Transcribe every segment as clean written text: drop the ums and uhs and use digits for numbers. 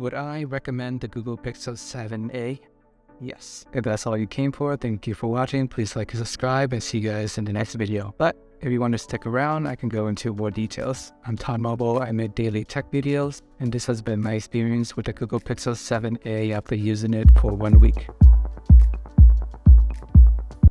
Would I recommend the Google Pixel 7a? Yes. If that's all you came for, thank you for watching. Please like and subscribe, and see you guys in the next video. But if you want to stick around, I can go into more details. I'm Todd Mobile. I make daily tech videos, and this has been my experience with the Google Pixel 7a after using it for 1 week.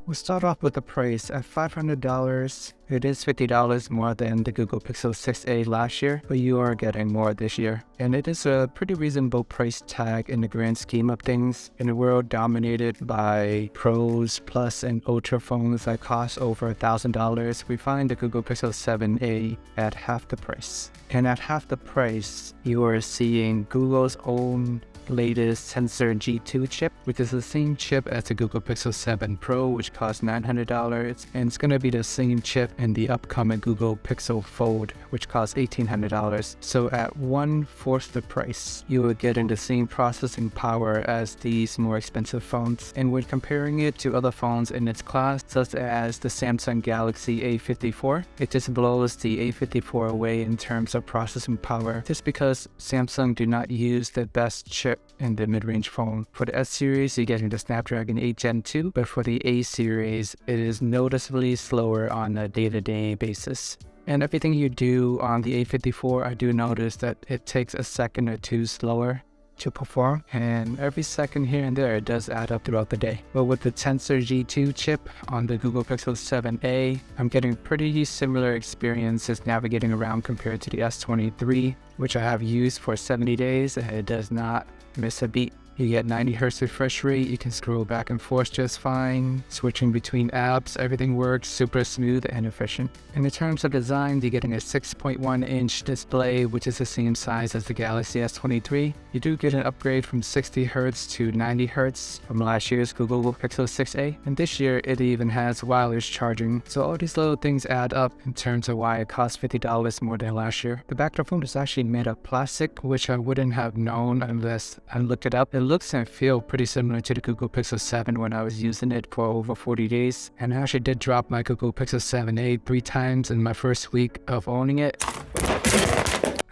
We'll start off with the price. At $500, it is $50 more than the Google Pixel 6a last year, but you are getting more this year. And it is a pretty reasonable price tag in the grand scheme of things. In a world dominated by Pros, Plus, and Ultra phones that cost over $1,000, we find the Google Pixel 7a at half the price. And at half the price, you are seeing Google's own latest Tensor G2 chip, which is the same chip as the Google Pixel 7 Pro, which costs $900, and it's going to be the same chip in the upcoming Google Pixel Fold, which costs $1,800. So at 1/4 the price, you are getting the same processing power as these more expensive phones. And when comparing it to other phones in its class, such as the Samsung Galaxy A54, it just blows the A54 away in terms of processing power, just because Samsung do not use the best chip in the mid-range phone. For the S series, you're getting the Snapdragon 8 Gen 2, but for the A series, it is noticeably slower on a day-to-day basis. And everything you do on the A54, I do notice that it takes a second or two slower to perform, and every second here and there it does add up throughout the day. But with the Tensor G2 chip on the Google Pixel 7a, I'm getting pretty similar experiences navigating around compared to the S23, which I have used for 70 days, and it does not miss a beat. You get 90 Hz refresh rate, you can scroll back and forth just fine, switching between apps, everything works super smooth and efficient. And in terms of design, you're getting a 6.1-inch display, which is the same size as the Galaxy S23. You do get an upgrade from 60 Hz to 90 Hz from last year's Google Pixel 6a, and this year it even has wireless charging. So all these little things add up in terms of why it costs $50 more than last year. The back of the phone is actually made of plastic, which I wouldn't have known unless I looked it up. It looks and feel pretty similar to the Google Pixel 7 when I was using it for over 40 days. And I actually did drop my Google Pixel 7a 3 times in my first week of owning it.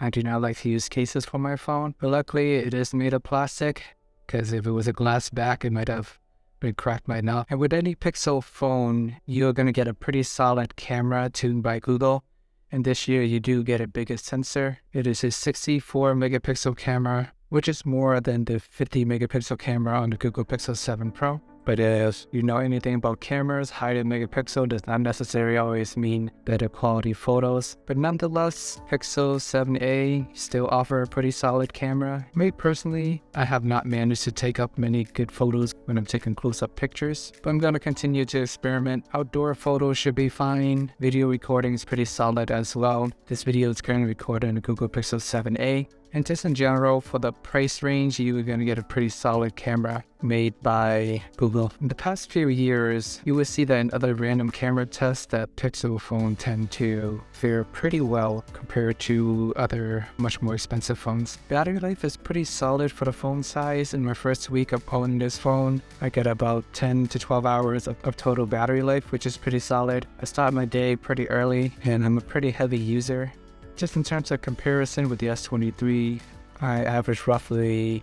I do not like to use cases for my phone, but luckily it is made of plastic, because if it was a glass back, it might have been cracked by now. And with any Pixel phone, you're going to get a pretty solid camera tuned by Google. And this year you do get a bigger sensor. It is a 64 megapixel camera, which is more than the 50 megapixel camera on the Google Pixel 7 Pro. But if you know anything about cameras, higher megapixel does not necessarily always mean better quality photos. But nonetheless, Pixel 7a still offer a pretty solid camera. Me personally, I have not managed to take up many good photos when I'm taking close-up pictures, but I'm going to continue to experiment. Outdoor photos should be fine. Video recording is pretty solid as well. This video is currently recorded on the Google Pixel 7a. And just in general, for the price range, you are going to get a pretty solid camera made by Google. In the past few years, you will see that in other random camera tests that Pixel phones tend to fare pretty well compared to other much more expensive phones. Battery life is pretty solid for the phone size. In my first week of owning this phone, I get about 10 to 12 hours of total battery life, which is pretty solid. I start my day pretty early, and I'm a pretty heavy user. Just in terms of comparison with the S23, I average roughly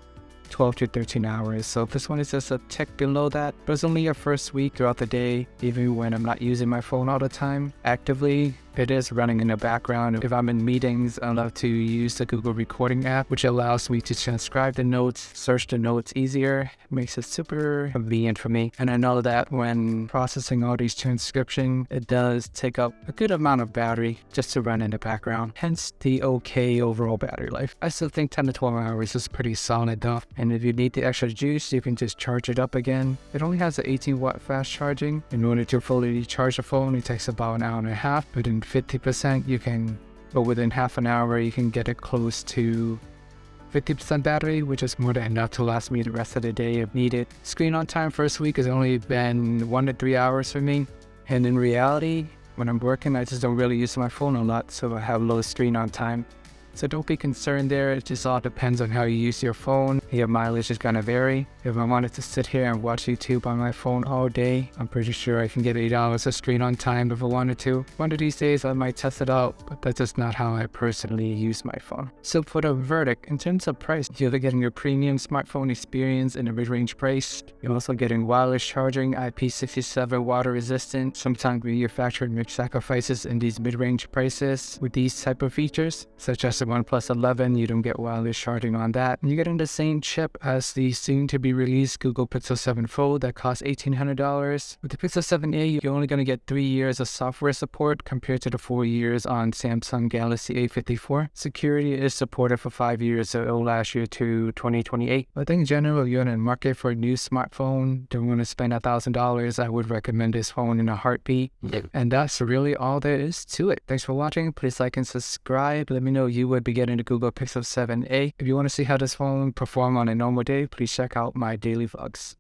12 to 13 hours. So this one is just a tick below that, but it's only a first week throughout the day, even when I'm not using my phone all the time actively. It is running in the background. If I'm in meetings, I love to use the Google Recording app, which allows me to transcribe the notes, search the notes easier. It makes it super convenient for me. And I know that when processing all these transcription, it does take up a good amount of battery just to run in the background. Hence the okay overall battery life. I still think 10 to 12 hours is pretty solid though. And if you need the extra juice, you can just charge it up again. It only has an 18-watt fast charging. In order to fully charge the phone, it takes about an hour and a half, but in 50%, you can, but within half an hour, you can get it close to 50% battery, which is more than enough to last me the rest of the day if needed. Screen on time first week has only been 1 to 3 hours for me. And in reality, when I'm working, I just don't really use my phone a lot, so I have low screen on time. So don't be concerned there. It just all depends on how you use your phone. Your mileage is gonna vary. If I wanted to sit here and watch YouTube on my phone all day, I'm pretty sure I can get $8 a screen on time if I wanted to. One of these days I might test it out, but that's just not how I personally use my phone. So for the verdict, in terms of price, you're getting your premium smartphone experience in a mid-range price. You're also getting wireless charging, IP67 water resistant. Sometimes manufacturers make sacrifices in these mid-range prices with these type of features, such as the OnePlus 11. You don't get wireless charging on that. And you're getting the same chip as the soon-to-be released Google Pixel 7 Fold that costs $1,800. With the Pixel 7a, you're only going to get 3 years of software support compared to the 4 years on Samsung Galaxy A54. Security is supported for 5 years, so it'll last you to 2028. I think in general, you're in the market for a new smartphone. Don't want to spend $1,000. I would recommend this phone in a heartbeat. And that's really all there is to it. Thanks for watching. Please like and subscribe. Let me know you would be getting the Google Pixel 7a. If you want to see how this phone performs on a normal day, please check out my daily vlogs.